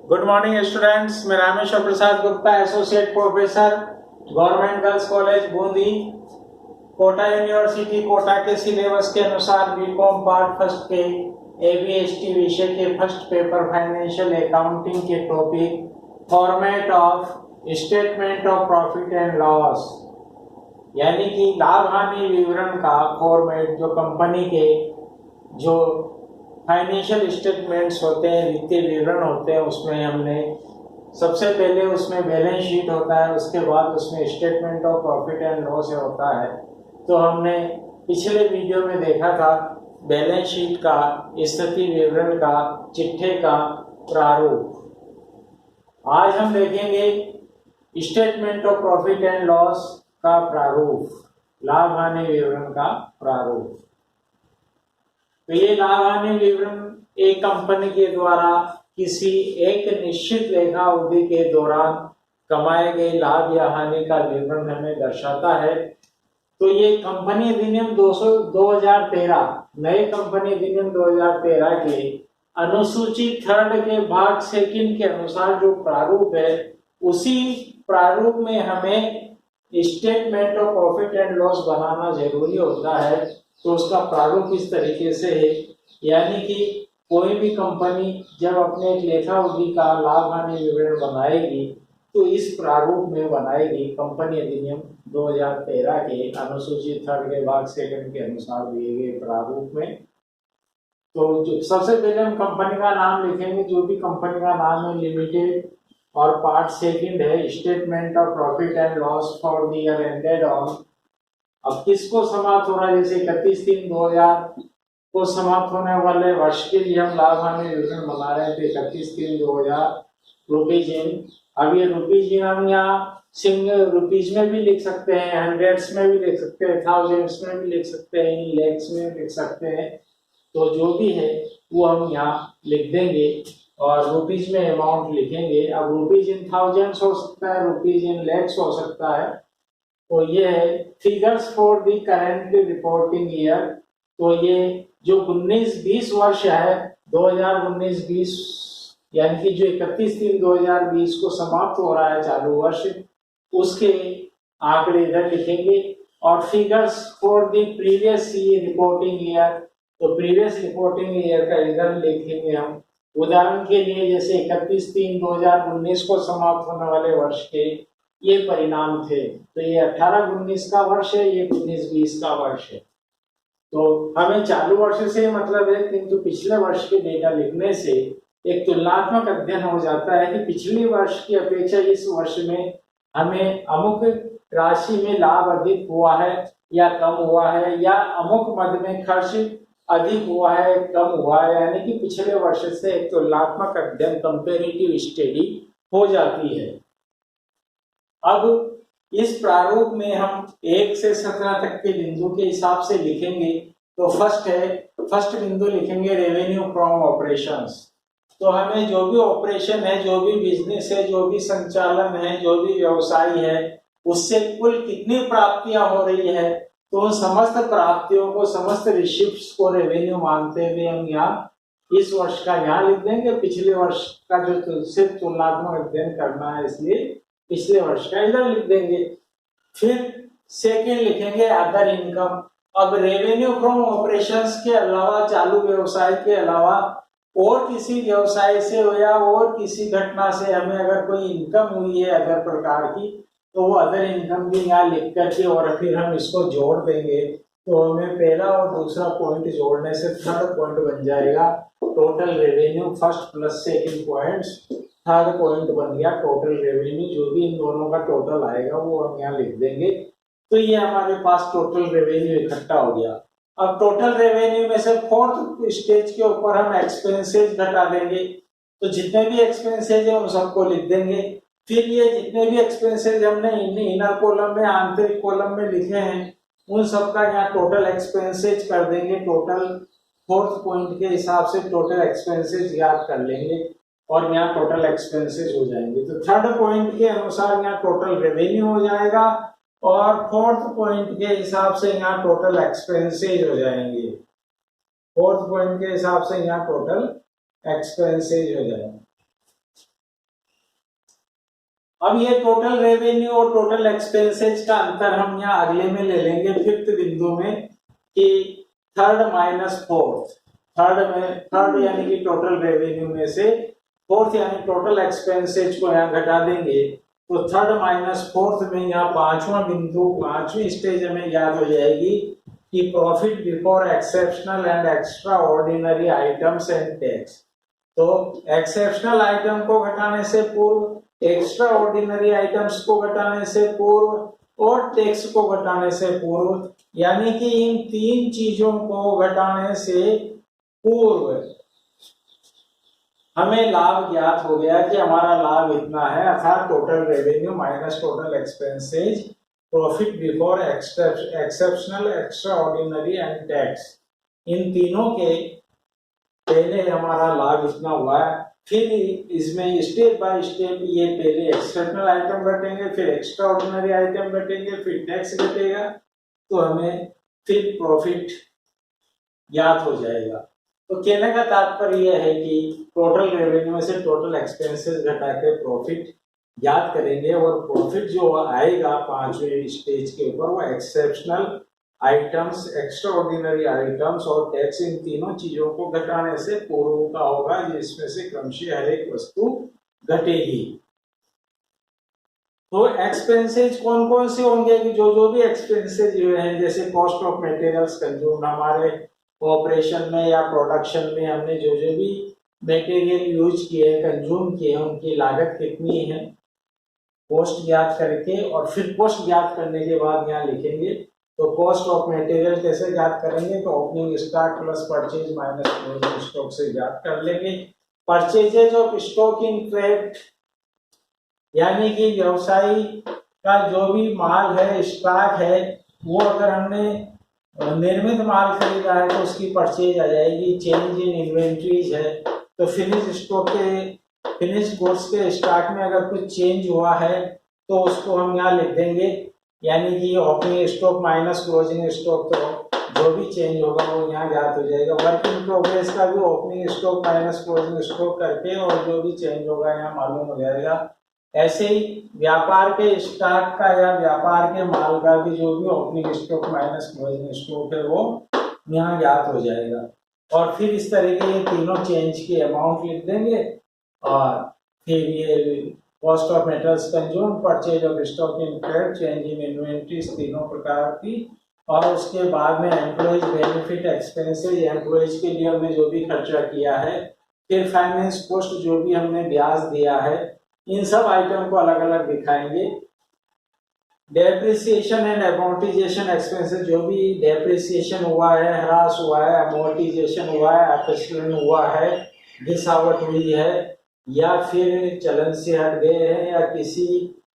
Good morning students, मैं Rameshwar Prasad Gupta, associate professor, government girls college Bundi, Kota university Kota के syllabus के अनुसार बीकॉम पार्ट फर्स्ट के एबीएसटी विषय के फर्स्ट पेपर फाइनेंशियल अकाउंटिंग के topic format of statement of profit and loss यानी कि लाभ हानि विवरण का फॉर्मेट जो कंपनी के जो फाइनेंशियल स्टेटमेंट्स होते हैं, वित्तीय विवरण होते हैं, उसमें हमने सबसे पहले उसमें बैलेंस शीट होता है, उसके बाद उसमें statement of profit and loss होता है। तो हमने पिछले वीडियो में देखा था बैलेंस शीट का, स्थिति विवरण का, चिट्ठे का प्रारूप। आज हम देखेंगे statement of profit and loss का प्रारूप, लाभ हानि विवरण का प्रारूप। तो ये लाभ हानि विवरण एक कंपनी के द्वारा किसी एक निश्चित लेखा अवधि के दौरान कमाए गए लाभ या हानि का विवरण हमें दर्शाता है। तो ये कंपनी अधिनियम 2013 नए कंपनी अधिनियम 2013 के अनुसूची 3 के भाग 2 के अनुसार जो प्रारूप है, उसी प्रारूप में हमें statement of profit and loss बनाना जरूरी होता है। तो उसका प्रारूप इस तरीके से है, यानी कि कोई भी कंपनी जब अपने एक लेखा अवधि का लाभ हानि विवरण बनाएगी तो इस प्रारूप में बनाएगी, कंपनी अधिनियम 2013 के अनुसूची 3 के भाग 2 के अनुसार दिए गए प्रारूप में। तो जो सबसे पहले हम कंपनी का नाम लिखेंगे, जो भी कंपनी का नाम है लिमिटेड, और पार्ट 2 है statement of profit and loss for the year ended on. अब किसको समाप्त हो रहा है, जैसे 31/3/2000 को समाप्त होने वाले वर्ष के लिए हम लाभ हानि विवरण बना रहे थे, 31/3/2000 रुपीज इन। अब ये रुपीज इन हम यहाँ सिंगल रुपीज में भी लिख सकते हैं, हंड्रेड्स में भी लिख सकते हैं, थाउजेंड्स में भी लिख सकते हैं, लैक्स में लिख सकते हैं। तो जो भी है वो हम यहाँ लिख देंगे और रुपीज में अमाउंट लिखेंगे। अब रुपीज इन थाउजेंड्स हो सकता है, रुपीज इन लैक्स हो सकता है। तो ये है figures for the current reporting year. तो ये जो 19-20 वर्ष है, 2019-20 यानी कि जो 31/3/2020 को समाप्त हो रहा है चालू वर्ष, उसके आंकड़े इधर लिखेंगे। और figures for the previous reporting year, तो प्रीवियस रिपोर्टिंग ईयर का इधर लिखेंगे हम। उदाहरण के लिए जैसे 31/3/2019 को समाप्त होने वाले वर्ष के ये परिणाम थे, तो ये 18-19 का वर्ष है, ये 19-20 का वर्ष है। तो हमें चालू वर्ष से मतलब है, किंतु पिछले वर्ष के डेटा लिखने से एक तुलनात्मक अध्ययन हो जाता है कि पिछले वर्ष की अपेक्षा इस वर्ष में हमें अमुक राशि में लाभ अधिक हुआ है या कम हुआ है, या अमुक मद में खर्च अधिक हुआ है कम हुआ है, यानी कि पिछले वर्ष से एक तुलनात्मक अध्ययन, कंपेरेटिव स्टडी हो जाती है। अब इस प्रारूप में हम 1 से 17 तक के बिंदु के हिसाब से लिखेंगे। तो फर्स्ट बिंदु लिखेंगे रेवेन्यू फ्रॉम ऑपरेशंस। तो हमें जो भी ऑपरेशन है, जो भी बिजनेस है, जो भी संचालन है, जो भी व्यवसाय है, उससे कुल कितनी प्राप्तियां हो रही है, तो उन समस्त प्राप्तियों को, समस्त रिसिप्ट्स को रेवेन्यू मानते हुए हम यहाँ इस वर्ष का यहाँ लिख देंगे। पिछले वर्ष का जो सिर्फ तुलनात्मक अध्ययन करना है, इसलिए पिछले वर्ष का इधर लिख देंगे। फिर सेकेंड लिखेंगे अदर इनकम। अब रेवेन्यू फ्रॉम ऑपरेशंस के अलावा, चालू व्यवसाय के अलावा और किसी व्यवसाय से या और किसी घटना से हमें अगर कोई इनकम हुई है अदर प्रकार की, तो वो अदर इनकम भी यहाँ लिख करके और फिर हम इसको जोड़ देंगे। तो हमें पहला और दूसरा पॉइंट जोड़ने से थर्ड पॉइंट बन जाएगा total revenue. First plus second points, third point बन गया टोटल रेवेन्यू। जो भी इन दोनों का टोटल आएगा वो हम यहाँ लिख देंगे। तो ये हमारे पास टोटल रेवेन्यू इकट्ठा हो गया। अब टोटल रेवेन्यू में से फोर्थ स्टेज के ऊपर हम एक्सपेंसेज घटा देंगे। तो जितने भी एक्सपेंसेज है उन सबको लिख देंगे। फिर ये जितने भी एक्सपेंसेज हमने इनर कॉलम में, आंतरिक कॉलम में लिखे हैं, उन सबका यहाँ टोटल एक्सपेंसेज कर देंगे। टोटल फोर्थ पॉइंट के हिसाब से टोटल एक्सपेंसेज याद कर लेंगे और यहाँ टोटल एक्सपेंसेज हो जाएंगे। तो थर्ड पॉइंट के अनुसार यहाँ टोटल रेवेन्यू हो जाएगा और फोर्थ पॉइंट के हिसाब से यहाँ टोटल एक्सपेंसेज हो जाएंगे। फोर्थ पॉइंट के हिसाब से यहाँ टोटल एक्सपेंसेज हो जाएंगे। अब ये टोटल रेवेन्यू और टोटल एक्सपेंसेज का अंतर हम यहाँ अगले में ले लेंगे, फिफ्थ बिंदु में, कि थर्ड माइनस फोर्थ। थर्ड यानी कि टोटल रेवेन्यू में से फोर्थ यानी टोटल एक्सपेंसेज को यहाँ घटा देंगे, तो थर्ड माइनस फोर्थ में यहाँ पांचवा बिंदु, पांचवी स्टेज हमें याद हो जाएगी कि profit before exceptional and extra ordinary items and tax. तो एक्सेप्शनल आइटम को घटाने से पूर्व, एक्स्ट्रा ऑर्डिनरी आइटम्स को घटाने से पूर्व और टैक्स को घटाने से पूर्व, यानी कि इन तीन चीजों को घटाने से पूर्व हमें लाभ ज्ञात हो गया कि हमारा लाभ इतना है, अर्थात total revenue minus total expenses, profit before exceptional, extraordinary and tax, इन तीनों के पहले हमारा लाभ इतना हुआ है। फिर इसमें स्टेप बाय स्टेप ये पहले एक्सेप्शनल आइटम घटेंगे, फिर एक्स्ट्रा ऑर्डिनरी आइटम घटेंगे, फिर टैक्स घटेगा, तो हमें फिर प्रॉफिट ज्ञात हो जाएगा। तो कहने का तात्पर्य यह है कि टोटल रेवेन्यू में से टोटल एक्सपेंसेस घटा के प्रॉफिट ज्ञात करेंगे, और प्रॉफिट जो आएगा पांचवें स्टेज के ऊपर वो exceptional items, extra ordinary items और टैक्स, इन तीनों चीजों को घटाने से पूर्व का होगा, जिसमें से क्रमशः हर एक वस्तु घटेगी। तो एक्सपेंसेज कौन कौन से होंगे कि जो भी एक्सपेंसेज हुए हैं, जैसे कॉस्ट ऑफ मटेरियल्स कंज्यूम, हमारे ऑपरेशन में या प्रोडक्शन में हमने जो भी मटेरियल यूज किए, कंज्यूम किए, उनकी लागत कितनी है, कॉस्ट ज्ञात करके, और फिर कॉस्ट ज्ञात करने के बाद यहाँ लिखेंगे। तो कॉस्ट ऑफ मटेरियल कैसे ज्ञात करेंगे, तो opening stock plus purchase minus closing stock से ज्ञात कर लेंगे। Purchases of stock in trade, यानी कि व्यवसायी का जो भी माल है, स्टॉक है, वो अगर हमने निर्मित माल खरीदा है तो उसकी परचेज आ जाएगी। चेंज इन इन्वेंट्रीज है, तो फिनिश स्टॉक के, फिनिश गुड्स के स्टॉक में अगर कुछ चेंज हुआ है तो उसको हम यहाँ लिख देंगे, यानी कि opening stock minus closing stock, तो जो भी चेंज होगा वो यहाँ ज्ञात हो जाएगा। वर्क इन प्रोग्रेस का भी opening stock minus closing stock करके और जो भी चेंज होगा यहाँ मालूम हो जाएगा। ऐसे ही व्यापार के स्टॉक का या व्यापार के माल का भी जो भी opening stock minus closing stock है वो यहाँ ज्ञात हो जाएगा। और फिर इस तरीके ये तीनों चेंज की अमाउंट लिख देंगे, और फिर ये cost of metals consume, purchase of stock in trade, change in inventories, तीनों प्रकार की। और उसके बाद में एम्प्लॉयज बेनिफिट एक्सपेंसेस, एम्प्लॉयज के लिए हमने जो भी खर्चा किया है, फिर फाइनेंस कॉस्ट जो भी हमने ब्याज दिया है, इन सब आइटम को अलग अलग दिखाएंगे। डेप्रिसिएशन एंड अमोर्टाइजेशन एक्सपेंसेस, जो भी डेप्रिसिएशन हुआ है, ह्रास हुआ है, अमोर्टाइजेशन हुआ है, अपक्षरण हुआ है, घिसावट हुई है, या फिर चलन से हट गए हैं, या किसी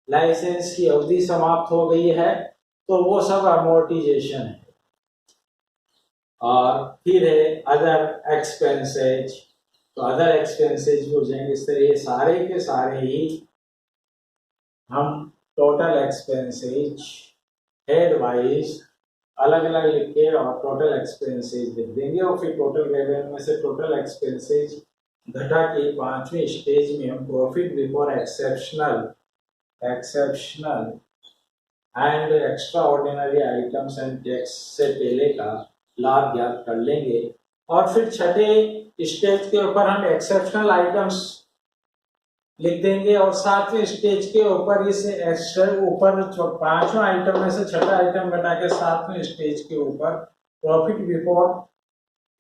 लाइसेंस की अवधि समाप्त हो गई है, तो वो सब अमोर्टाइजेशन है। और फिर है अदर एक्सपेंसेज, तो अदर एक्सपेंसेज हो जाएंगे इस तरह, सारे के सारे ही हम टोटल एक्सपेंसेज हेड वाइज अलग अलग लिख के और टोटल एक्सपेंसेज लिख देंगे। और फिर टोटल रेवेन्यू में से टोटल एक्सपेंसेज घटा के पांचवें स्टेज में हम profit before exceptional and extra ordinary items and tax से पहले का लाभ ज्ञात कर लेंगे। और फिर छठे स्टेज के ऊपर हम एक्सेप्शनल आइटम्स लिख देंगे, और सातवें स्टेज के ऊपर इस एक्स्ट्रा ऊपर पांचवा आइटम में से छठा आइटम घटा के सातवें स्टेज के ऊपर profit before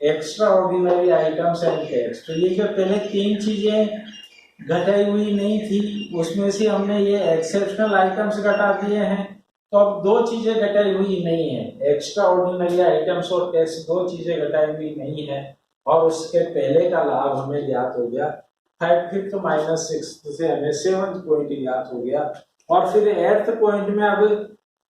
extra ordinary items and tax. तो ये जो पहले तीन चीजें घटाई हुई नहीं थी, उसमें से हमने ये एक्सेप्शनल आइटम्स घटा दिए हैं, तो अब दो चीजें घटाई हुई नहीं है, एक्स्ट्रा ऑर्डिनरी आइटम्स और टैक्स, दो चीजें घटाई हुई नहीं है, और उसके पहले का लाभ हमें ज्ञात हो गया। फिफ्थ माइनस सिक्स से हमें सेवंथ पॉइंट ज्ञात हो गया। और फिर एट्थ पॉइंट में अब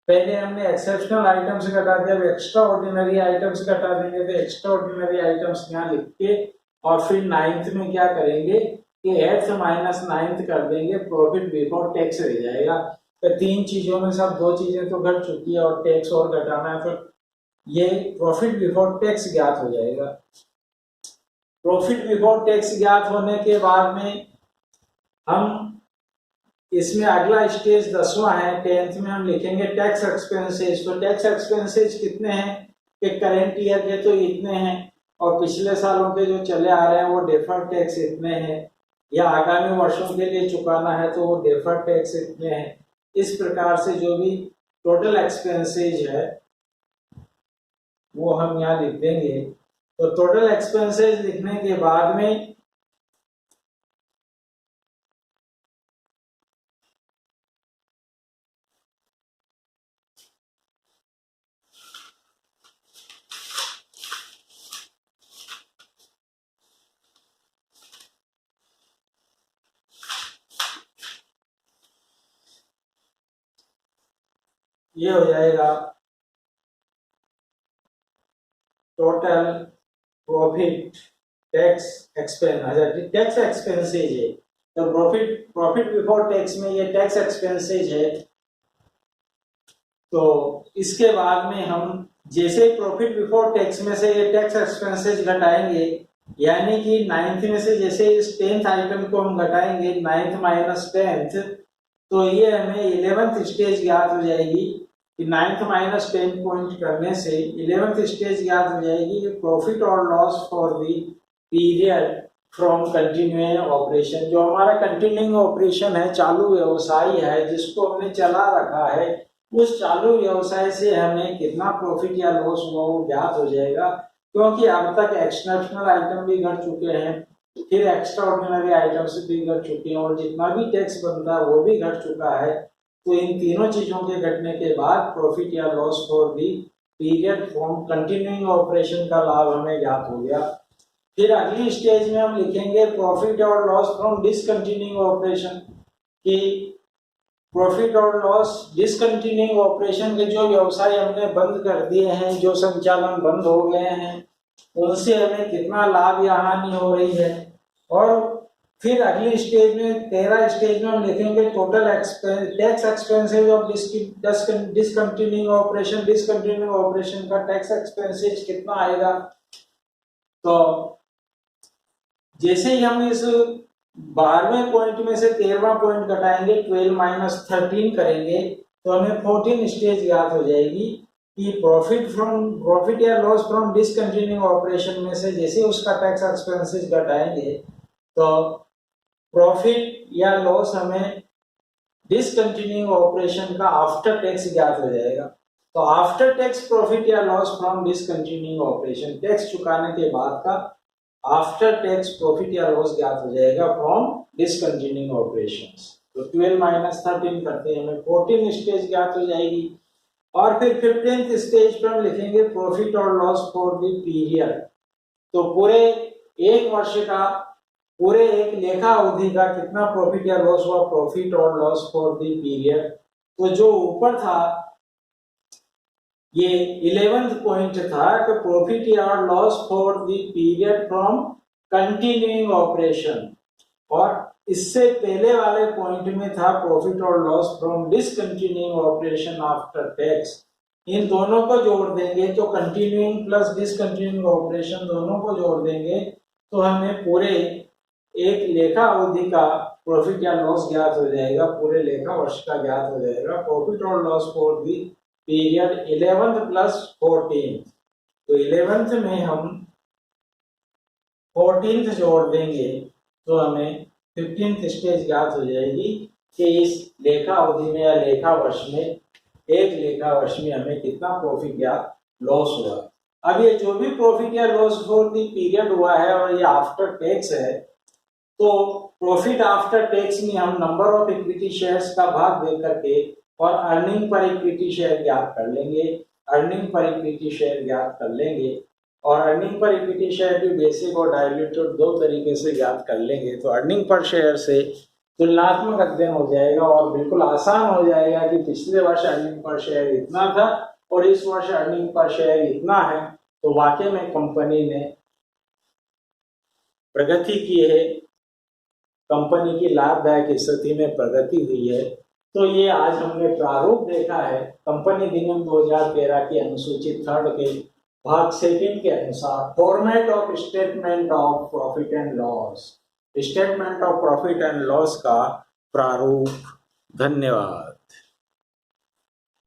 पहले हमने एक्सेप्शनल आइटम्स घटा दिया, अब एक्स्ट्रा ऑर्डिनरी आइटम्स घटा देंगे, तो एक्स्ट्रा ऑर्डिनरी आइटम्स यहाँ लिख के, और फिर नाइन्थ में क्या करेंगे कि एट्थ माइनस नाइन्थ कर देंगे, प्रॉफिट बिफोर टैक्स रह जाएगा। तो तीन चीजों में सब दो चीजें तो घट चुकी है और टैक्स और घटाना है, तो ये प्रॉफिट बिफोर टैक्स ज्ञात हो जाएगा। प्रॉफिट बिफोर टैक्स ज्ञात होने के बाद में हम इसमें अगला स्टेज 10वां है, 10th में हम लिखेंगे टैक्स एक्सपेंसेस। तो टैक्स एक्सपेंसेस कितने हैं कि करंट ईयर के तो इतने हैं और पिछले सालों के जो चले आ रहे हैं वो डेफर्ड टैक्स इतने हैं, या आगामी वर्षों के लिए चुकाना है तो वो डेफर्ड टैक्स इतने हैं। इस प्रकार से जो भी टोटल एक्सपेंसेज है वो हम यहाँ लिख देंगे। तो टोटल एक्सपेंसेज लिखने के बाद में ये हो जाएगा total profit tax expense. Tax expenses है तो प्रॉफिट बिफोर टैक्स में ये टैक्स एक्सपेंसेज है। तो इसके बाद में हम जैसे प्रॉफिट बिफोर टैक्स में से ये टैक्स एक्सपेंसेज घटाएंगे, यानी कि 9th में से जैसे इस 10th आइटम को हम घटाएंगे 9th माइनस 10th, तो ये हमें 11th स्टेज ज्ञात हो जाएगी कि 9th माइनस 10 पॉइंट करने से 11th स्टेज ज्ञात हो जाएगी। प्रॉफिट और loss for the period from continuing operation. जो हमारा कंटिन्यूइंग ऑपरेशन है, चालू व्यवसाय है जिसको हमने चला रखा है, उस चालू व्यवसाय से हमें कितना प्रॉफिट या लॉस हुआ वो ज्ञात हो जाएगा। क्योंकि अब तक एक्सटर्नल आइटम भी घट चुके हैं, फिर एक्स्ट्रा ऑर्डिनरी आइटम्स भी घट चुके हैं और जितना भी टैक्स बनता है वो भी घट चुका है। तो इन तीनों चीजों के घटने के बाद प्रॉफिट या loss for the period from continuing operation का लाभ हमें ज्ञात हो गया। फिर अगली स्टेज में हम लिखेंगे प्रॉफिट और लॉस फ्रॉम डिसकंटिन्यूइंग ऑपरेशन की प्रॉफिट और लॉस डिसकंटिन्यूइंग ऑपरेशन के जो व्यवसाय हमने बंद कर दिए हैं, जो संचालन बंद हो गए हैं, उनसे हमें कितना लाभ या हानि हो रही है। और फिर अगली स्टेज में 13 स्टेज में हम लिखेंगे total tax expenses of discontinuing operation. Discontinuing operation का टैक्स एक्सपेंसेज कितना आएगा। तो जैसे ही हम इस 12वें पॉइंट में से 13वां पॉइंट घटाएंगे, 12 माइनस 13 करेंगे, तो हमें 14 स्टेज याद हो जाएगी कि प्रॉफिट या लॉस फ्रॉम डिसकंटिन्यूइंग ऑपरेशन में से जैसे उसका टैक्स एक्सपेंसेस घटाएंगे तो प्रॉफिट या लॉस हमें डिसकंटिन्यूइंग ऑपरेशन का आफ्टर टैक्स ज्ञात हो जाएगा। तो आफ्टर टैक्स प्रॉफिट या loss from discontinuing operation, tax चुकाने के बाद का आफ्टर टैक्स प्रॉफिट या लॉस ज्ञात हो जाएगा फ्रॉम डिसकंटिन्यूइंग ऑपरेशंस। तो 12 माइनस 13 करते हैं हमें 14 स्टेज ज्ञात हो जाएगी। और फिर 15th स्टेज पर हम लिखेंगे प्रॉफिट और लॉस फॉर द पीरियड। तो पूरे एक वर्ष का, पूरे एक लेखा अवधि का कितना प्रॉफिट या लॉस हुआ, प्रॉफिट और लॉस फॉर द पीरियड। तो जो ऊपर था ये 11th पॉइंट था कि प्रॉफिट या loss for the period from continuing operation, और इससे पहले वाले पॉइंट में था प्रॉफिट और loss from discontinuing operation after tax. इन दोनों को जोड़ देंगे तो कंटिन्यूइंग प्लस डिसकंटिन्यूइंग ऑपरेशन दोनों को जोड़ देंगे तो हमें पूरे एक लेखा अवधि का प्रॉफिट या लॉस ज्ञात हो जाएगा, पूरे लेखा वर्ष का ज्ञात हो जाएगा। प्रॉफिट और loss for the period 11th plus 14। तो 11th में हम 14th जोड़ देंगे तो हमें 15th स्टेज ज्ञात हो जाएगी कि इस लेखा अवधि में या लेखा वर्ष में, एक लेखा वर्ष में हमें कितना प्रॉफिट या लॉस हुआ। अब ये जो भी प्रॉफिट या लॉस फॉर दी पीरियड हुआ है और ये आफ्टर टैक्स है, तो प्रॉफिट आफ्टर टैक्स में हम नंबर ऑफ इक्विटी शेयर्स का भाग दे करके और अर्निंग पर इक्विटी शेयर ज्ञात कर लेंगे। अर्निंग पर इक्विटी शेयर ज्ञात कर लेंगे और अर्निंग पर इक्विटी शेयर की बेसिक और डाइल्यूटेड दो तरीके से ज्ञात कर लेंगे। तो अर्निंग पर शेयर से तुलनात्मक अध्ययन हो जाएगा और बिल्कुल आसान हो जाएगा कि पिछले वर्ष अर्निंग पर शेयर इतना था और इस वर्ष अर्निंग पर शेयर इतना है, तो वाकई में कंपनी ने प्रगति की है, कंपनी की लाभदायक स्थिति में प्रगति हुई है। तो ये आज हमने प्रारूप देखा है कंपनी अधिनियम 2013 की अनुसूची 3 के भाग 2 के अनुसार format of statement of profit and loss. Statement of profit and loss का प्रारूप धन्यवाद।